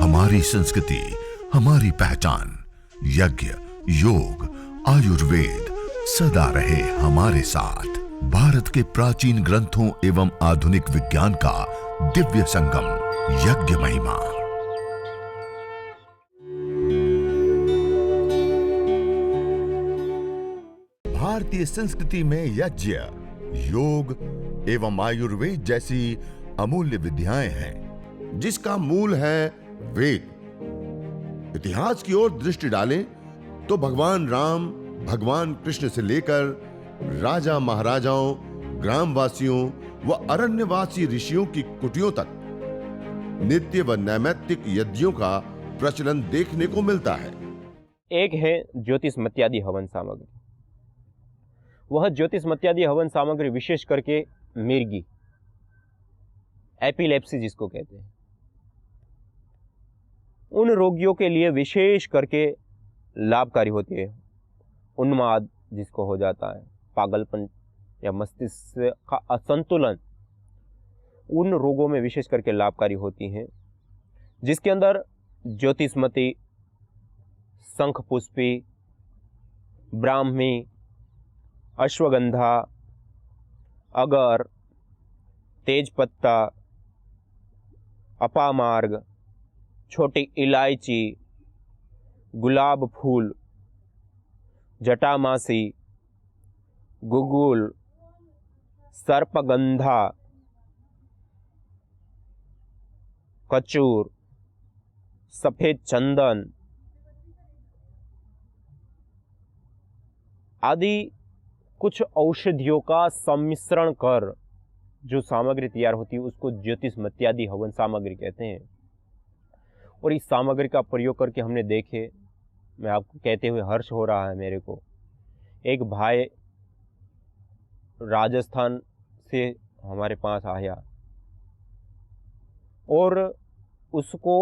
हमारी संस्कृति, हमारी पहचान। यज्ञ, योग, आयुर्वेद सदा रहे हमारे साथ। भारत के प्राचीन ग्रंथों एवं आधुनिक विज्ञान का दिव्य संगम, यज्ञ महिमा। भारतीय संस्कृति में यज्ञ, योग एवं आयुर्वेद जैसी अमूल्य विद्याएं हैं, जिसका मूल है वेद। इतिहास की ओर दृष्टि डालें तो भगवान राम, भगवान कृष्ण से लेकर राजा महाराजाओं, ग्रामवासियों व अरण्यवासी ऋषियों की कुटियों तक नित्य व नैमित्तिक यज्ञों का प्रचलन देखने को मिलता है। एक है ज्योतिषमत्यादि हवन सामग्री। वह ज्योतिषमत्यादि हवन सामग्री विशेष करके मिर्गी, एपिलेप्सी जिसको कहते हैं, उन रोगियों के लिए विशेष करके लाभकारी होती है। उन्माद जिसको हो जाता है, पागलपन या मस्तिष्क का असंतुलन, उन रोगों में विशेष करके लाभकारी होती हैं, जिसके अंदर ज्योतिषमती, शंखपुष्पी, ब्राह्मी, अश्वगंधा, अगर, तेजपत्ता, अपामार्ग, छोटी इलायची, गुलाब फूल, जटामासी, गुगुल, सर्पगंधा, कचूर, सफेद चंदन आदि कुछ औषधियों का सम्मिश्रण कर जो सामग्री तैयार होती है उसको ज्योतिषमत्यादि हवन सामग्री कहते हैं। और इस सामग्री का प्रयोग करके हमने देखे, मैं आपको कहते हुए हर्ष हो रहा है मेरे को, एक भाई राजस्थान से हमारे पास आया और उसको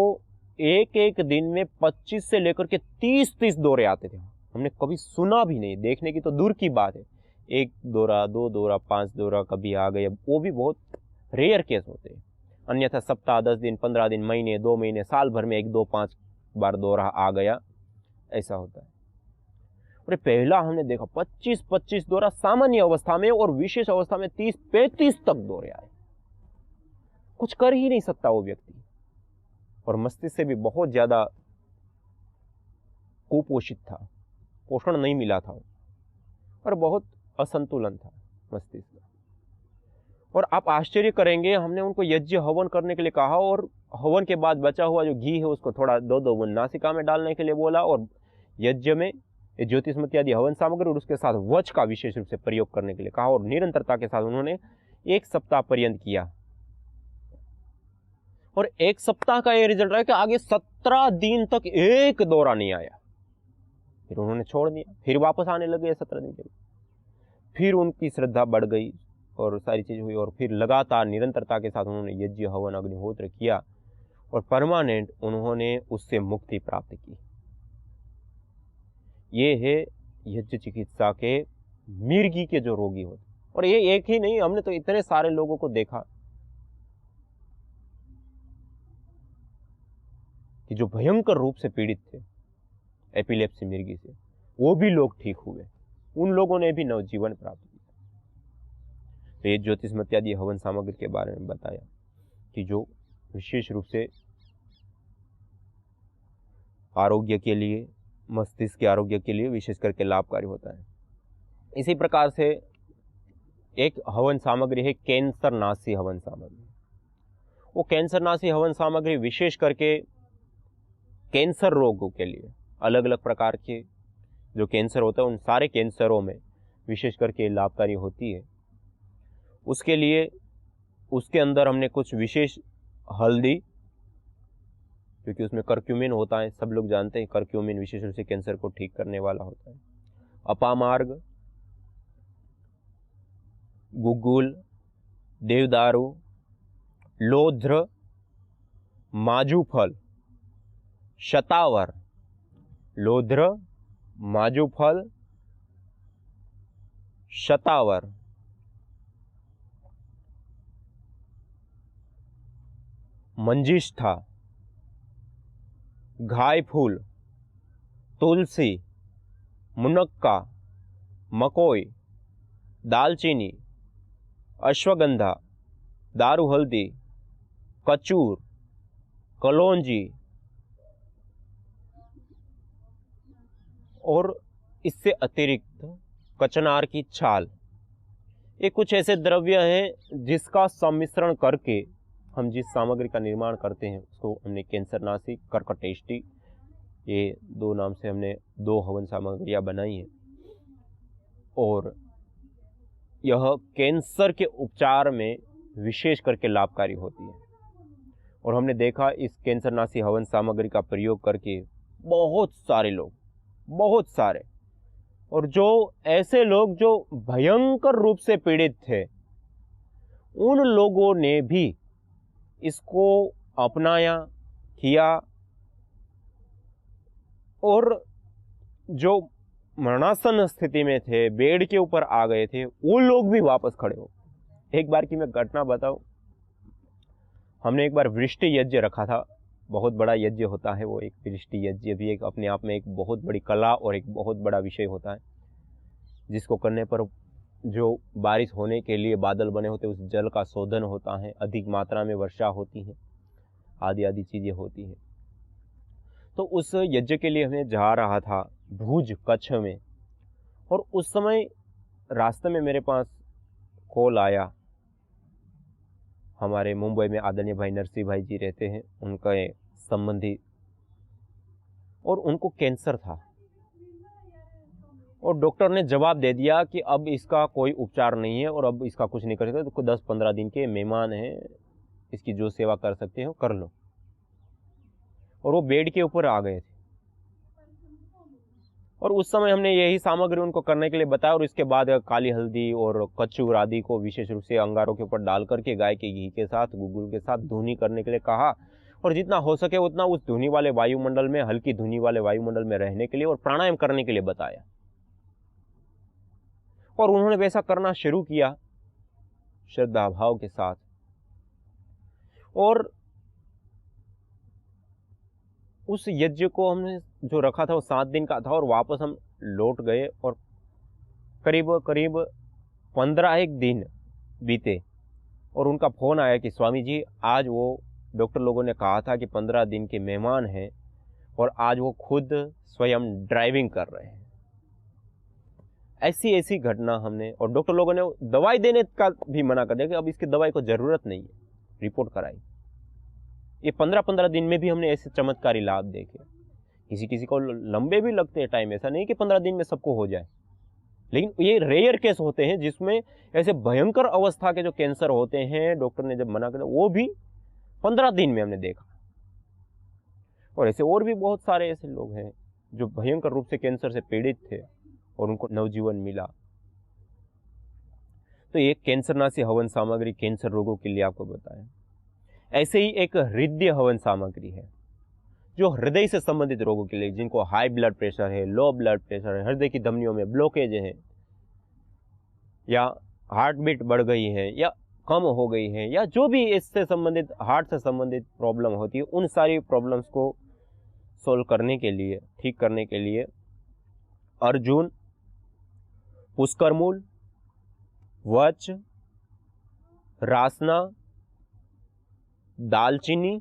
एक एक दिन में 25 से लेकर के 30 दौरे आते थे। हमने कभी सुना भी नहीं, देखने की तो दूर की बात है। 1 दौरा, 2 दौरा, 5 दौरा कभी आ गए, वो भी बहुत रेयर केस होते हैं। अन्यथा सप्ताह, 10 दिन, 15 दिन, महीने, 2 महीने, साल भर में 1, 2, 5 बार दौरा आ गया, ऐसा होता है। और पहला हमने देखा 25 दौरा सामान्य अवस्था में, और विशेष अवस्था में 30-35 तक दौरे आए। कुछ कर ही नहीं सकता वो व्यक्ति, और मस्तिष्क से भी बहुत ज्यादा कुपोषित था, पोषण नहीं मिला था और बहुत असंतुलन था मस्तिष्क का। और आप आश्चर्य करेंगे, हमने उनको यज्ञ हवन करने के लिए कहा और हवन के बाद बचा हुआ जो घी है उसको थोड़ा 2 नासिका में डालने के लिए बोला, और यज्ञ में ज्योतिषमत्यादि हवन सामग्री और उसके साथ वच का विशेष रूप से प्रयोग करने के लिए कहा। और निरंतरता के साथ उन्होंने 1 सप्ताह पर्यंत किया, और 1 सप्ताह का ये रिजल्ट रहा कि आगे 17 दिन तक एक दौरा नहीं आया। फिर उन्होंने छोड़ दिया, फिर वापस आने लगे 17 दिन के लिए। फिर उनकी श्रद्धा बढ़ गई और सारी चीज हुई, और फिर लगातार निरंतरता के साथ उन्होंने यज्ञ हवन अग्निहोत्र किया और परमानेंट उन्होंने उससे मुक्ति प्राप्त की। ये है यज्ञ चिकित्सा के मिर्गी के जो रोगी होते। और ये एक ही नहीं, हमने तो इतने सारे लोगों को देखा कि जो भयंकर रूप से पीड़ित थे एपिलेप्सी मिर्गी से, वो भी लोग ठीक हुए, उन लोगों ने भी नवजीवन प्राप्त किया। तो ये ज्योतिषमत्यादि हवन सामग्री के बारे में बताया कि जो विशेष रूप से आरोग्य के लिए, मस्तिष्क के आरोग्य के लिए विशेष करके लाभकारी होता है। इसी प्रकार से एक हवन सामग्री है कैंसर नाशी हवन सामग्री। वो कैंसर नाशी हवन सामग्री विशेष करके कैंसर रोगों के लिए, अलग अलग प्रकार के जो कैंसर होता है उन सारे कैंसरों में विशेष करके लाभकारी होती है। उसके लिए उसके अंदर हमने कुछ विशेष हल्दी, क्योंकि उसमें करक्यूमिन होता है, सब लोग जानते हैं करक्यूमिन विशेष रूप से कैंसर को ठीक करने वाला होता है। अपामार्ग, गुगुल, देवदारू, लोध्र, माजूफल, शतावर, लोध्र, माजूफल, शतावर, मंजिष्ठा, घाई फूल, तुलसी, मुनक्का, मकोई, दालचीनी, अश्वगंधा, दारू हल्दी, कचूर, कलौंजी और इससे अतिरिक्त कचनार की छाल, ये कुछ ऐसे द्रव्य हैं जिसका सम्मिश्रण करके हम जिस सामग्री का निर्माण करते हैं उसको हमने कैंसरनाशी, कर्कटेष्टि, ये दो नाम से हमने 2 हवन सामग्रियां बनाई हैं। और यह कैंसर के उपचार में विशेष करके लाभकारी होती है। और हमने देखा इस कैंसरनाशी हवन सामग्री का प्रयोग करके बहुत सारे लोग, बहुत सारे, और जो ऐसे लोग जो भयंकर रूप से पीड़ित थे, उन लोगों ने भी इसको अपनाया, किया, और जो मरणासन स्थिति में थे, बेड के ऊपर आ गए थे, वो लोग भी वापस खड़े हो। एक बार की मैं घटना बताऊं, हमने एक बार वृष्टि यज्ञ रखा था, बहुत बड़ा यज्ञ होता है वो। एक वृष्टि यज्ञ भी एक अपने आप में एक बहुत बड़ी कला और एक बहुत बड़ा विषय होता है, जिसको करने पर जो बारिश होने के लिए बादल बने होते हैं उस जल का शोधन होता है, अधिक मात्रा में वर्षा होती है, आदि आदि चीज़ें होती हैं। तो उस यज्ञ के लिए हमें जा रहा था भुज, कच्छ में, और उस समय रास्ते में मेरे पास कॉल आया। हमारे मुंबई में आदरणीय भाई नरसिंह भाई जी रहते हैं, उनका संबंधी, और उनको कैंसर था, और डॉक्टर ने जवाब दे दिया कि अब इसका कोई उपचार नहीं है और अब इसका कुछ नहीं कर सकते, तो 10-15 दिन के मेहमान हैं, इसकी जो सेवा कर सकते हो कर लो। और वो बेड के ऊपर आ गए थे, और उस समय हमने यही सामग्री उनको करने के लिए बताया, और इसके बाद काली हल्दी और कचूर आदि को विशेष रूप से अंगारों के ऊपर डाल करके गाय के घी के साथ, गुगुल के साथ धुनी करने के लिए कहा, और जितना हो सके उतना उस धुनी वाले वायुमंडल में, हल्की धुनी वाले वायुमंडल में रहने के लिए और प्राणायाम करने के लिए बताया। और उन्होंने वैसा करना शुरू किया श्रद्धा भाव के साथ, और उस यज्ञ को हमने जो रखा था वो 7 दिन का था, और वापस हम लौट गए, और करीब करीब 15 दिन बीते, और उनका फोन आया कि स्वामी जी आज वो डॉक्टर लोगों ने कहा था कि 15 दिन के मेहमान हैं, और आज वो खुद स्वयं ड्राइविंग कर रहे हैं। ऐसी ऐसी घटना हमने, और डॉक्टर लोगों ने दवाई देने का भी मना कर दिया कि अब इसकी दवाई को जरूरत नहीं है, रिपोर्ट कराई। ये 15-15 दिन में भी हमने ऐसे चमत्कारी लाभ देखे। किसी किसी को लंबे भी लगते हैं टाइम, ऐसा नहीं कि 15 दिन में सबको हो जाए, लेकिन ये रेयर केस होते हैं जिसमें ऐसे भयंकर अवस्था के जो कैंसर होते हैं, डॉक्टर ने जब मना कर दिया, वो भी 15 दिन में हमने देखा। और ऐसे और भी बहुत सारे ऐसे लोग हैं जो भयंकर रूप से कैंसर से पीड़ित थे और उनको नवजीवन मिला। तो ये कैंसरनाशी हवन सामग्री कैंसर रोगों के लिए आपको बताया। ऐसे ही एक हृदय हवन सामग्री है जो हृदय से संबंधित रोगों के लिए, जिनको हाई ब्लड प्रेशर है, लो ब्लड प्रेशर है, हृदय की धमनियों में ब्लॉकेज है, या हार्ट बीट बढ़ गई है या कम हो गई है, या जो भी इससे संबंधित, हार्ट से संबंधित प्रॉब्लम होती है, उन सारी प्रॉब्लम्स को सोल्व करने के लिए, ठीक करने के लिए अर्जुन, पुष्करमूल, वच, रासना, दालचीनी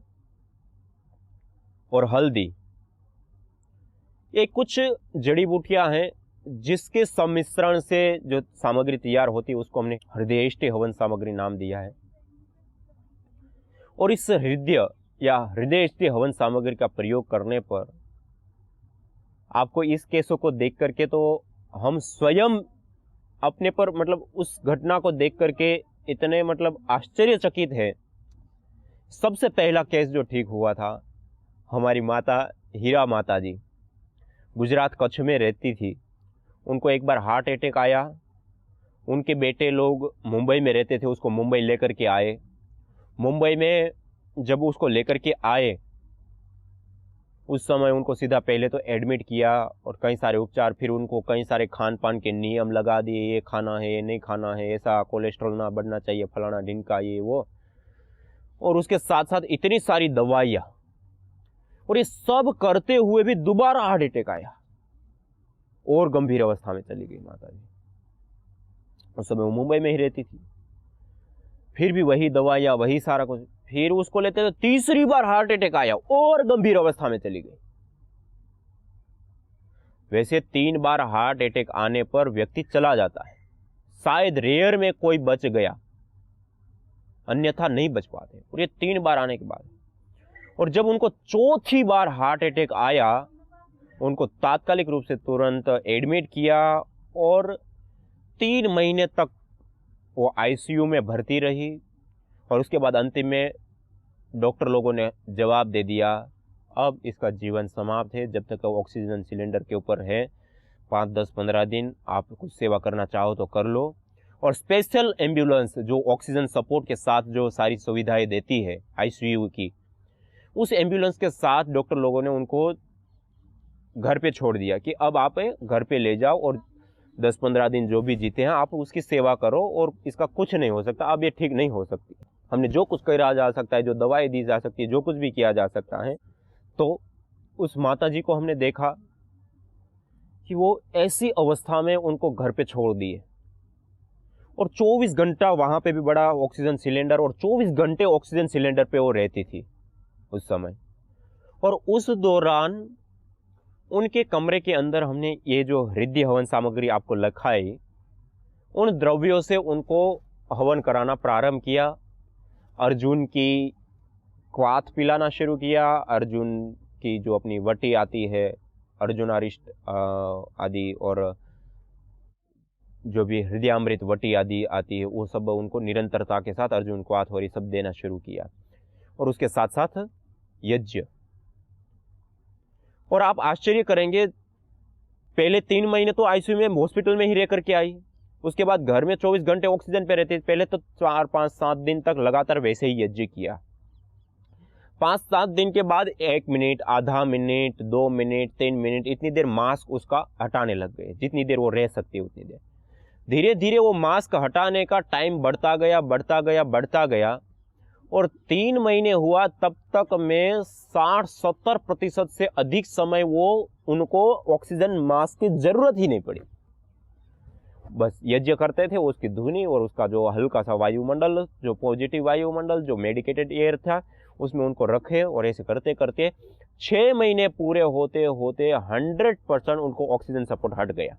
और हल्दी, ये कुछ जड़ी बूटियां हैं जिसके सम्मिश्रण से जो सामग्री तैयार होती है उसको हमने हृदयेष्टि हवन सामग्री नाम दिया है। और इस हृदय या हृदयेष्टि हवन सामग्री का प्रयोग करने पर आपको इस केसों को देख करके तो हम स्वयं अपने पर, मतलब उस घटना को देख करके इतने आश्चर्यचकित है। सबसे पहला केस जो ठीक हुआ था, हमारी माता हीरा माता जी गुजरात कच्छ में रहती थी, उनको एक बार हार्ट अटैक आया। उनके बेटे लोग मुंबई में रहते थे, उसको मुंबई लेकर के आए। मुंबई में जब उसको लेकर के आए उस समय उनको सीधा पहले तो एडमिट किया और कई सारे उपचार, फिर उनको कई सारे खान पान के नियम लगा दिए, ये खाना है, ये नहीं खाना है, ऐसा कोलेस्ट्रॉल ना बढ़ना चाहिए, फलाना ढिनका, ये वो, और उसके साथ साथ इतनी सारी दवाइयाँ। और ये सब करते हुए भी दोबारा हार्ट अटैक आया और गंभीर अवस्था में चली गई माता जी। उस समय वो मुंबई में ही रहती थी। फिर भी वही दवाइयां, वही सारा कुछ, फिर उसको लेते तो तीसरी बार हार्ट अटैक आया और गंभीर अवस्था में चली गई। वैसे 3 बार हार्ट अटैक आने पर व्यक्ति चला जाता है, शायद रेयर में कोई बच गया, अन्यथा नहीं बच पाते। और ये 3 बार आने के बाद, और जब उनको चौथी बार हार्ट अटैक आया, उनको तात्कालिक रूप से तुरंत एडमिट किया और 3 महीने तक वो आईसीयू में भर्ती रही। और उसके बाद अंतिम में डॉक्टर लोगों ने जवाब दे दिया, अब इसका जीवन समाप्त है, जब तक वो ऑक्सीजन सिलेंडर के ऊपर है 5, 10, 15 दिन आप कुछ सेवा करना चाहो तो कर लो। और स्पेशल एम्बुलेंस जो ऑक्सीजन सपोर्ट के साथ जो सारी सुविधाएं देती है आईसीयू की, उस एम्बुलेंस के साथ डॉक्टर लोगों ने उनको घर पे छोड़ दिया कि अब आप घर पे ले जाओ और 10-15 दिन जो भी जीते हैं आप उसकी सेवा करो, और इसका कुछ नहीं हो सकता, अब ये ठीक नहीं हो सकती। हमने जो कुछ करा जा सकता है, जो दवाई दी जा सकती है, जो कुछ भी किया जा सकता है, तो उस माता जी को हमने देखा कि वो ऐसी अवस्था में उनको घर पे छोड़ दिए और 24 घंटा वहां पे भी बड़ा ऑक्सीजन सिलेंडर, और 24 घंटे ऑक्सीजन सिलेंडर पे वो रहती थी उस समय। और उस दौरान उनके कमरे के अंदर हमने ये जो हृदय हवन सामग्री आपको लिखाई, उन द्रव्यों से उनको हवन कराना प्रारंभ किया। अर्जुन की क्वाथ पिलाना शुरू किया, अर्जुन की जो अपनी वटी आती है, अर्जुनारिष्ट आदि, और जो भी हृदयामृत वटी आदि आती है, वो सब उनको निरंतरता के साथ अर्जुन क्वाथ और ये सब देना शुरू किया। और उसके साथ साथ यज्ञ। और आप आश्चर्य करेंगे, पहले 3 महीने तो आईसीयू में हॉस्पिटल में ही रह करके आई, उसके बाद घर में 24 घंटे ऑक्सीजन पे रहती। पहले तो 4, 5, 7 दिन तक लगातार वैसे ही यज्ञ किया। 5-7 दिन के बाद 1 मिनट, आधा मिनट, 2 मिनट, 3 मिनट, इतनी देर मास्क उसका हटाने लग गए, जितनी देर वो रह सकती है उतनी देर। धीरे धीरे वो मास्क हटाने का टाइम बढ़ता गया, बढ़ता गया, बढ़ता गया, और 3 महीने हुआ तब तक में 60-70% से अधिक समय वो उनको ऑक्सीजन मास्क की जरूरत ही नहीं पड़ी। बस यज्ञ करते थे, उसकी धुनी और उसका जो हल्का सा वायुमंडल, जो पॉजिटिव वायुमंडल, जो मेडिकेटेड एयर था, उसमें उनको रखे, और ऐसे करते करते 6 महीने पूरे होते होते 100% उनको ऑक्सीजन सपोर्ट हट गया।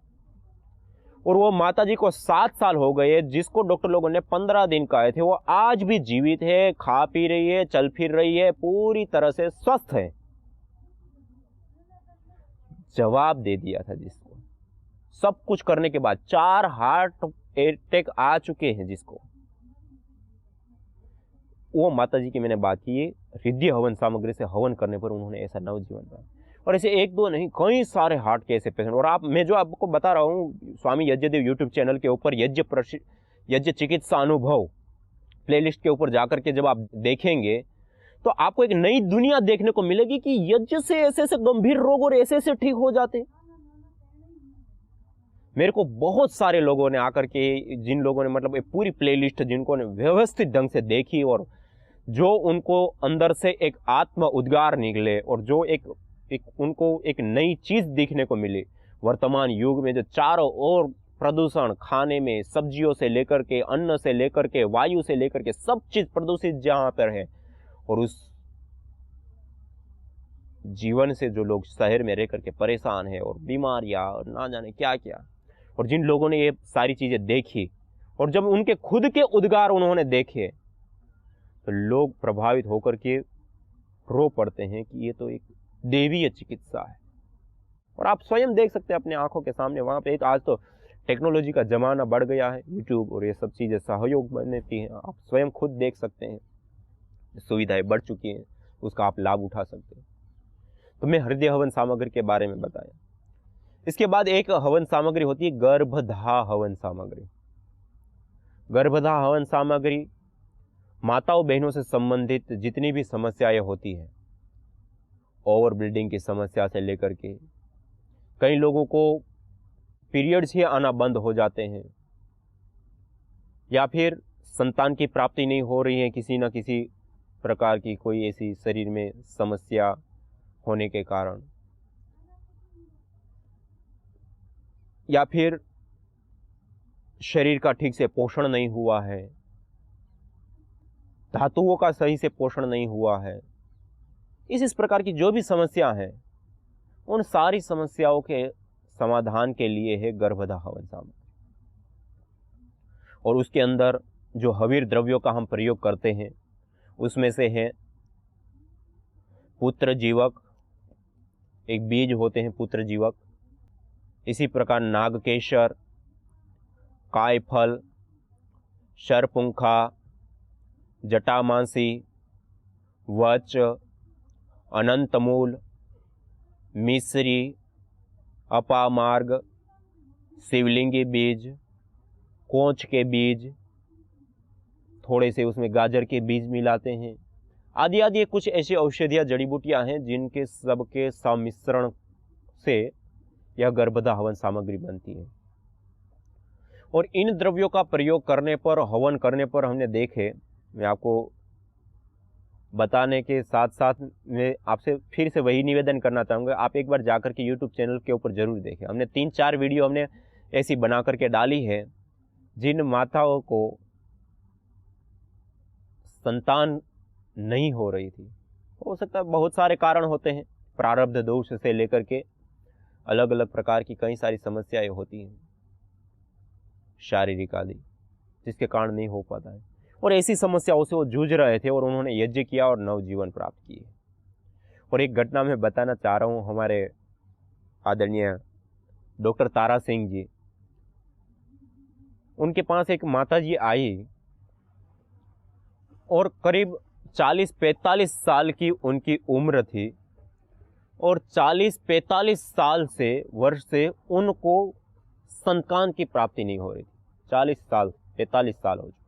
और वो माता जी को 7 साल हो गए, जिसको डॉक्टर लोगों ने 15 दिन कहे थे, वो आज भी जीवित है, खा पी रही है, चल फिर रही है, पूरी तरह से स्वस्थ है। जवाब दे दिया था जिसको, सब कुछ करने के बाद 4 हार्ट अटैक आ चुके हैं जिसको, वो माता जी की मैंने बात की, हृदय हवन सामग्री से हवन करने पर उन्होंने ऐसा नवजीवन पाया। और ऐसे 1-2 नहीं, कई सारे हार्ट के ऐसे पेशेंट। और मैं जो आपको बता रहा हूँ, स्वामी यज्ञदेव यूट्यूब चैनल के ऊपर यज्ञ चिकित्सा अनुभव प्लेलिस्ट के ऊपर जाकर के जब आप देखेंगे, तो आपको एक नई दुनिया देखने को मिलेगी कि यज्ञ से ऐसे ऐसे गंभीर रोग और ऐसे ऐसे ठीक हो जाते। मेरे को बहुत सारे लोगों ने आकर के, जिन लोगों ने मतलब एक पूरी प्लेलिस्ट जिनको ने व्यवस्थित ढंग से देखी, और जो उनको अंदर से एक आत्म उद्गार निकले, और जो उनको एक नई चीज दिखने को मिली। वर्तमान युग में जो चारों ओर प्रदूषण, खाने में सब्जियों से लेकर के, अन्न से लेकर के, वायु से लेकर के, सब चीज प्रदूषित जहां पर है, और उस जीवन से जो लोग शहर में रह करके परेशान है, और बीमारियां, और ना जाने क्या क्या, और जिन लोगों ने ये सारी चीजें देखी, और जब उनके खुद के उद्गार उन्होंने देखे, तो लोग प्रभावित होकर के रो पड़ते हैं कि ये तो एक देवीय चिकित्सा है। और आप स्वयं देख सकते हैं अपने आंखों के सामने, वहां पे आज तो टेक्नोलॉजी का जमाना बढ़ गया है, यूट्यूब और ये सब चीजें सहयोग बनती हैं, आप स्वयं खुद देख सकते हैं, सुविधाएं बढ़ चुकी हैं, उसका आप लाभ उठा सकते हैं। तो मैं हृदय हवन सामग्री के बारे में बताया। इसके बाद एक हवन सामग्री होती है गर्भधा हवन सामग्री। गर्भधा हवन सामग्री माताओं बहनों से संबंधित जितनी भी समस्याएं होती हैं, ओवर ब्लीडिंग की समस्या से लेकर के, कई लोगों को पीरियड्स ही आना बंद हो जाते हैं, या फिर संतान की प्राप्ति नहीं हो रही है, किसी न किसी प्रकार की कोई ऐसी शरीर में समस्या होने के कारण, या फिर शरीर का ठीक से पोषण नहीं हुआ है, धातुओं का सही से पोषण नहीं हुआ है, इस प्रकार की जो भी समस्या है, उन सारी समस्याओं के समाधान के लिए है गर्भधा हवन सामग्री। और उसके अंदर जो हवीर द्रव्यों का हम प्रयोग करते हैं उसमें से है पुत्र जीवक, एक बीज होते हैं पुत्र जीवक, इसी प्रकार नागकेशर, कायफल, शरपुंखा, जटामांसी, वच, अनंतमूल, मिश्री, अपामार्ग, शिवलिंगी बीज, कोंच के बीज, थोड़े से उसमें गाजर के बीज मिलाते हैं, आदि आदि कुछ ऐसी औषधियाँ जड़ी बूटियाँ हैं जिनके सबके सम्मिश्रण से यह गर्भधा हवन सामग्री बनती है। और इन द्रव्यों का प्रयोग करने पर, हवन करने पर हमने देखे, मैं आपको बताने के साथ साथ मैं आपसे फिर से वही निवेदन करना चाहूँगा, आप एक बार जाकर के यूट्यूब चैनल के ऊपर ज़रूर देखें। हमने 3-4 वीडियो हमने ऐसी बना करके डाली है जिन माताओं को संतान नहीं हो रही थी। हो सकता है बहुत सारे कारण होते हैं, प्रारब्ध दोष से लेकर के अलग अलग प्रकार की कई सारी समस्याएं होती हैं शारीरिक आदि, जिसके कारण नहीं हो पाता है। और ऐसी समस्याओं से वो जूझ रहे थे और उन्होंने यज्ञ किया और नवजीवन प्राप्त किए। और एक घटना मैं बताना चाह रहा हूँ, हमारे आदरणीय डॉक्टर तारा सिंह जी, उनके पास एक माता जी आई और करीब 40-45 साल की उनकी उम्र थी और 40-45 साल से वर्ष से उनको संतान की प्राप्ति नहीं हो रही थी। 40 साल 45 साल हो चुके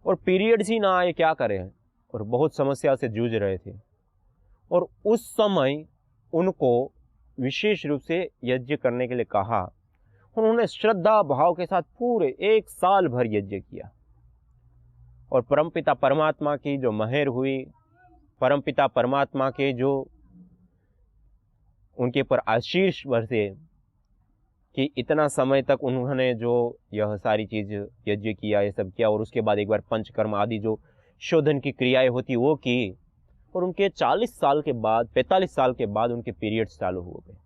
और पीरियड्स ही ना आए, क्या करें, और बहुत समस्या से जूझ रहे थे। और उस समय उनको विशेष रूप से यज्ञ करने के लिए कहा। उन्होंने श्रद्धा भाव के साथ पूरे 1 साल भर यज्ञ किया और परमपिता परमात्मा की जो मेहर हुई, परमपिता परमात्मा के जो उनके पर आशीष बरसे कि इतना समय तक उन्होंने जो यह सारी चीज़ यज्ञ किया, ये सब किया, और उसके बाद एक बार पंचकर्म आदि जो शोधन की क्रियाएं होती वो की, और उनके 40 साल के बाद, 45 साल के बाद उनके पीरियड्स चालू हो गए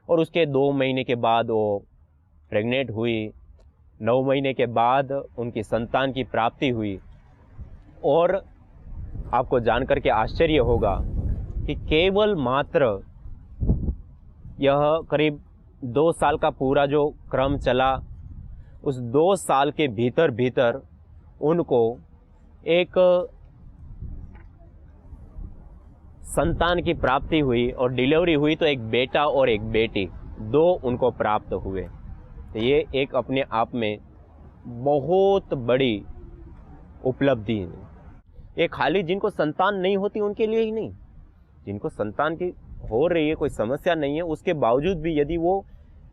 और उसके 2 महीने के बाद वो प्रेग्नेंट हुई। 9 महीने के बाद उनकी संतान की प्राप्ति हुई। और आपको जानकर के आश्चर्य होगा कि केवल मात्र यह करीब 2 साल का पूरा जो क्रम चला, उस 2 साल के भीतर भीतर उनको एक संतान की प्राप्ति हुई और डिलीवरी हुई, तो एक बेटा और एक बेटी 2 उनको प्राप्त हुए। तो ये एक अपने आप में बहुत बड़ी उपलब्धि है। ये खाली जिनको संतान नहीं होती उनके लिए ही नहीं, जिनको संतान की हो रही है, कोई समस्या नहीं है, उसके बावजूद भी यदि वो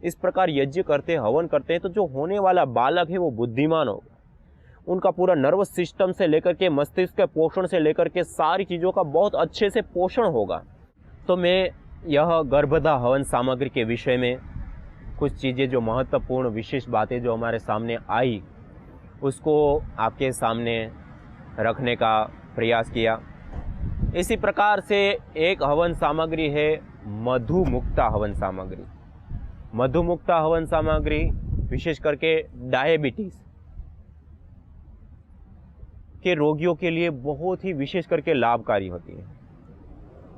इस प्रकार यज्ञ करते, हवन करते हैं, तो जो होने वाला बालक है वो बुद्धिमान होगा। उनका पूरा नर्वस सिस्टम से लेकर के मस्तिष्क के पोषण से लेकर के सारी चीज़ों का बहुत अच्छे से पोषण होगा। तो मैं यह गर्भधा हवन सामग्री के विषय में कुछ चीज़ें जो महत्वपूर्ण विशेष बातें जो हमारे सामने आई, उसको आपके सामने रखने का प्रयास किया। इसी प्रकार से एक हवन सामग्री है मधुमुक्ता हवन सामग्री। मधुमुक्ता हवन सामग्री विशेष करके डायबिटीज़ के रोगियों के लिए बहुत ही विशेष करके लाभकारी होती है।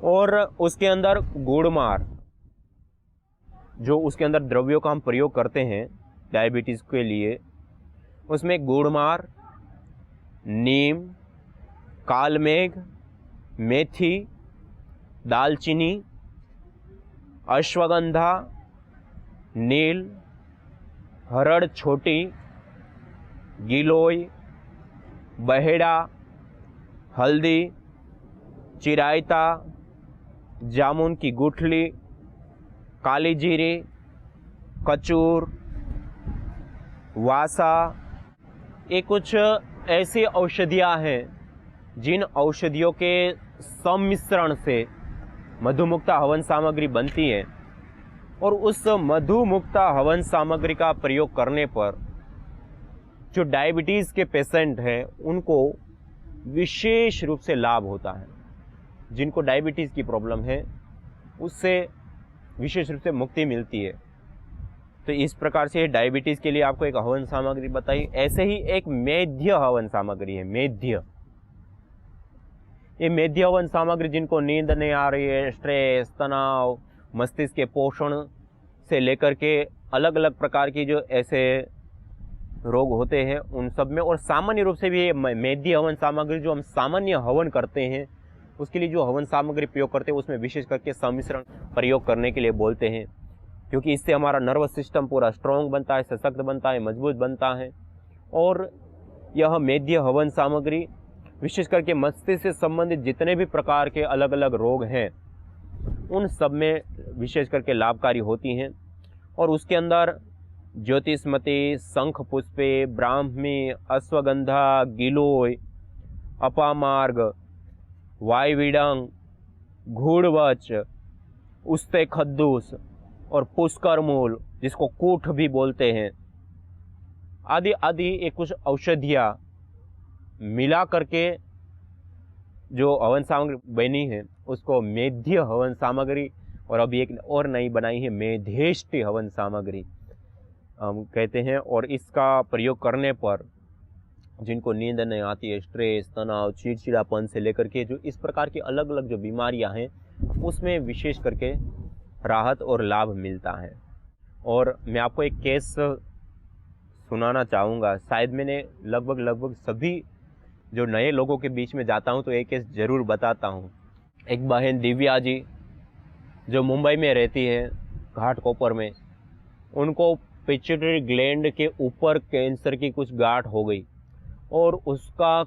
और उसके अंदर गुड़मार, जो उसके अंदर द्रव्यों का हम प्रयोग करते हैं डायबिटीज़ के लिए, उसमें गुड़मार, नीम, कालमेघ, मेथी, दालचीनी, अश्वगंधा, नील, हरड़ छोटी, गिलोय, बहेड़ा, हल्दी, चिरायता, जामुन की गुठली, काली जीरी, कचूर, वासा, ये कुछ ऐसी औषधियाँ हैं जिन औषधियों के सम्मिश्रण से मधुमुक्ता हवन सामग्री बनती है और उस मधुमुक्ता हवन सामग्री का प्रयोग करने पर जो डायबिटीज़ के पेशेंट हैं उनको विशेष रूप से लाभ होता है। जिनको डायबिटीज़ की प्रॉब्लम है उससे विशेष रूप से मुक्ति मिलती है। तो इस प्रकार से डायबिटीज़ के लिए आपको एक हवन सामग्री बताई। ऐसे ही एक मेध्य हवन सामग्री है, मेध्य। ये मेध्य हवन सामग्री जिनको नींद नहीं आ रही है, स्ट्रेस, तनाव, मस्तिष्क के पोषण से लेकर के अलग अलग प्रकार की जो ऐसे रोग होते हैं उन सब में, और सामान्य रूप से भी ये मेध्य हवन सामग्री जो हम सामान्य हवन करते हैं उसके लिए जो हवन सामग्री प्रयोग करते हैं उसमें विशेष करके सम्मिश्रण प्रयोग करने के लिए बोलते हैं, क्योंकि इससे हमारा नर्वस सिस्टम पूरा स्ट्रॉन्ग बनता है, सशक्त बनता है, मजबूत बनता है। और यह मेध्य हवन सामग्री विशेष करके मस्तिष्क से संबंधित जितने भी प्रकार के अलग अलग रोग हैं उन सब में विशेष करके लाभकारी होती हैं। और उसके अंदर ज्योतिष्मती, शंख पुष्पे, ब्राह्मी, अश्वगंधा, गिलोय, अपामार्ग, वायविडंग, घूड़वच, उस्ते खद्दूस और पुष्कर मूल जिसको कूठ भी बोलते हैं, आदि आदि एक कुछ औषधियाँ मिला करके जो हवन सामग्री बनी है उसको मेध्य हवन सामग्री, और अभी एक और नई बनाई है मेधेष्टि हवन सामग्री हम कहते हैं। और इसका प्रयोग करने पर जिनको नींद नहीं आती है, स्ट्रेस, तनाव, चिड़चिड़ापन से लेकर के जो इस प्रकार की अलग अलग जो बीमारियां हैं उसमें विशेष करके राहत और लाभ मिलता है। और मैं आपको एक केस सुनाना चाहूँगा। शायद मैंने लगभग सभी जो नए लोगों के बीच में जाता हूँ तो एक केस ज़रूर बताता हूँ। एक बहन दिव्या जी जो मुंबई में रहती है, घाटकोपर में, उनको पिट्यूटरी ग्लैंड के ऊपर कैंसर की कुछ गांठ हो गई और उसका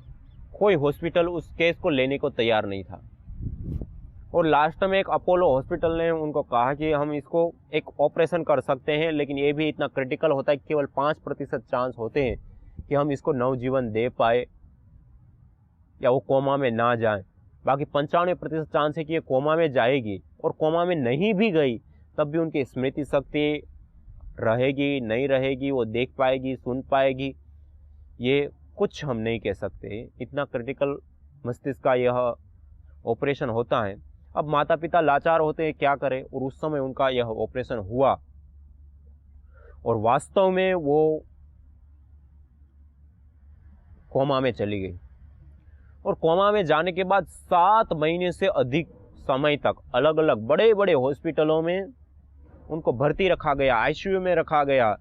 कोई हॉस्पिटल उस केस को लेने को तैयार नहीं था। और लास्ट में एक अपोलो हॉस्पिटल ने उनको कहा कि हम इसको एक ऑपरेशन कर सकते हैं, लेकिन ये भी इतना क्रिटिकल होता है कि केवल 5% चांस होते हैं कि हम इसको नवजीवन दे पाए या वो कोमा में ना जाए। बाकी 95% चांस है कि ये कोमा में जाएगी, और कोमा में नहीं भी गई तब भी उनकी स्मृति शक्ति रहेगी, नहीं रहेगी, वो देख पाएगी, सुन पाएगी, ये कुछ हम नहीं कह सकते। इतना क्रिटिकल मस्तिष्क का यह ऑपरेशन होता है। अब माता पिता लाचार होते हैं, क्या करें, और उस समय उनका यह ऑपरेशन हुआ और वास्तव में वो कोमा में चली गई। और कोमा में जाने के बाद 7 महीने से अधिक समय तक अलग अलग बड़े बड़े हॉस्पिटलों में उनको भर्ती रखा गया, आईसीयू में रखा गया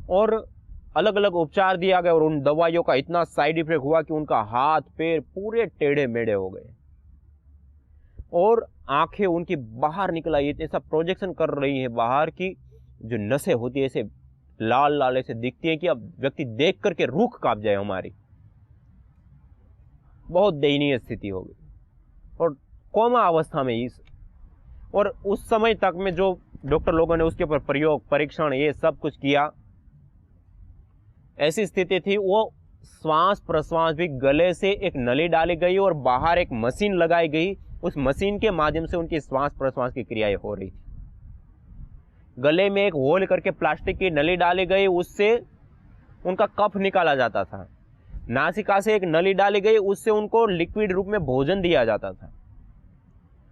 और अलग अलग उपचार दिया गया। और उन दवाइयों का इतना साइड इफेक्ट हुआ कि उनका हाथ पैर पूरे टेढ़े मेढ़े हो गए और आंखें उनकी बाहर निकल आई, ऐसा प्रोजेक्शन कर रही है बाहर की जो नसें होती है ऐसे लाल लाल ऐसे दिखती है कि अब व्यक्ति देख करके रूख कांप जाए हमारी। बहुत दयनीय स्थिति हो गई और कोमा अवस्था में इस, और उस समय तक में जो डॉक्टर लोगों ने उसके ऊपर प्रयोग, परीक्षण, ये सब कुछ किया, ऐसी स्थिति थी वो श्वास प्रश्वास भी गले से एक नली डाली गई और बाहर एक मशीन लगाई गई। उस मशीन के माध्यम से उनकी श्वास प्रश्वास की क्रियाएं हो रही थी। गले में एक होल करके प्लास्टिक की नली डाली गई, उससे उनका कफ निकाला जाता था। नासिका से एक नली डाली गई, उससे उनको लिक्विड रूप में भोजन दिया जाता था।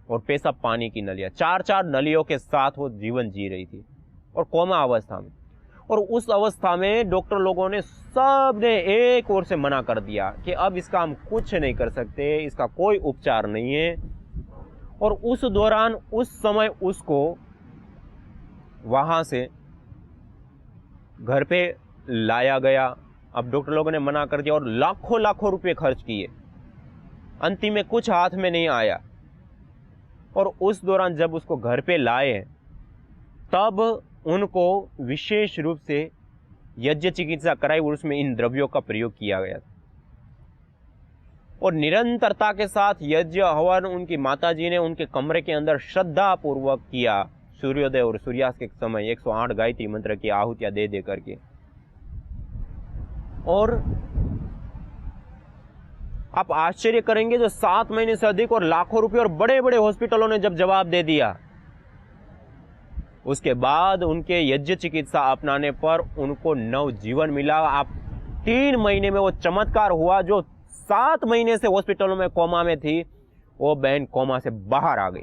और पेशाब पानी की नलियां, 4 नलियों के साथ वो जीवन जी रही थी और कोमा अवस्था में। और उस अवस्था में डॉक्टर लोगों ने सब ने एक ओर से मना कर दिया कि अब इसका हम कुछ नहीं कर सकते, इसका कोई उपचार नहीं है। और उस दौरान उस समय उसको वहां से घर पे लाया गया। अब डॉक्टर लोगों ने मना कर दिया और लाखों लाखों रुपए खर्च किए, अंतिम में कुछ हाथ में नहीं आया। और उस दौरान जब उसको घर पे लाए तब उनको विशेष रूप से यज्ञ चिकित्सा कराई और उसमें इन द्रव्यों का प्रयोग किया गया था। और निरंतरता के साथ यज्ञ हवन उनकी माताजी ने उनके कमरे के अंदर श्रद्धा पूर्वक किया। सूर्योदय और सूर्यास्त के समय 108 गायत्री मंत्र की आहुतियां दे दे करके। और आप आश्चर्य करेंगे, जो 7 महीने से अधिक और लाखों रुपए और बड़े बड़े हॉस्पिटलों ने जब जवाब दे दिया, उसके बाद उनके यज्ञ चिकित्सा अपनाने पर उनको नवजीवन मिला। आप 3 महीने में वो चमत्कार हुआ। जो 7 महीने से हॉस्पिटलों में कोमा में थी, वो बहन कोमा से बाहर आ गई।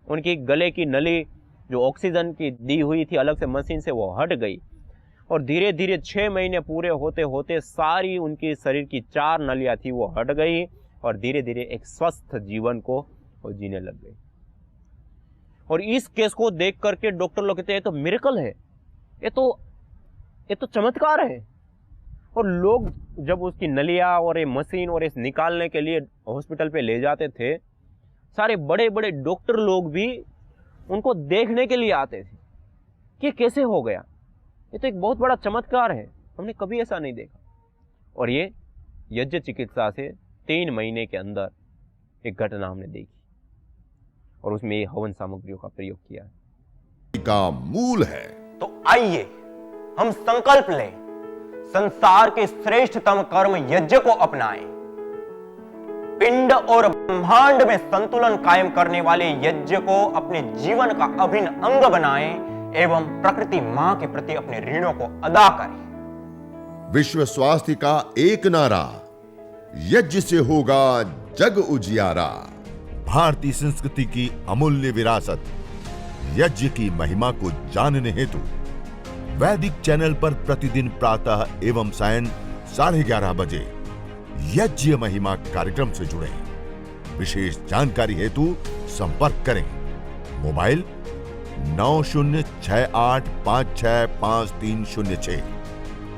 उनकी गले की नली जो ऑक्सीजन की दी हुई थी अलग से मशीन से, वो हट गई और धीरे धीरे 6 महीने पूरे होते होते सारी उनकी शरीर की 4 नलियां थी वो हट गई और धीरे धीरे एक स्वस्थ जीवन को वो जीने लग गई। और इस केस को देख करके डॉक्टर लोग कहते हैं ये तो मिरेकल है, ये तो चमत्कार है। और लोग जब उसकी नलियां और ये मशीन और इस निकालने के लिए हॉस्पिटल पे ले जाते थे, सारे बड़े बड़े डॉक्टर लोग भी उनको देखने के लिए आते थे कि कैसे हो गया, ये तो एक बहुत बड़ा चमत्कार है, हमने कभी ऐसा नहीं देखा। और ये यज्ञ चिकित्सा से 3 महीने के अंदर एक घटना हमने देखी और उसमें ये हवन सामग्रियों का प्रयोग किया का मूल है। तो आइए हम संकल्प लें, संसार के श्रेष्ठतम कर्म यज्ञ को अपनाएं। पिंड और ब्रह्मांड में संतुलन कायम करने वाले यज्ञ को अपने जीवन का अभिन्न अंग बनाएं एवं प्रकृति मां के प्रति अपने ऋणों को अदा करें। विश्व स्वास्थ्य का एक नारा, यज्ञ से होगा जग उजियारा। भारतीय संस्कृति की अमूल्य विरासत यज्ञ की महिमा को जानने हेतु वैदिक चैनल पर प्रतिदिन प्रातः एवं सायं 11:30 बजे यज्ञ महिमा कार्यक्रम से जुड़ें। विशेष जानकारी हेतु संपर्क करें। मोबाइल 9068565306।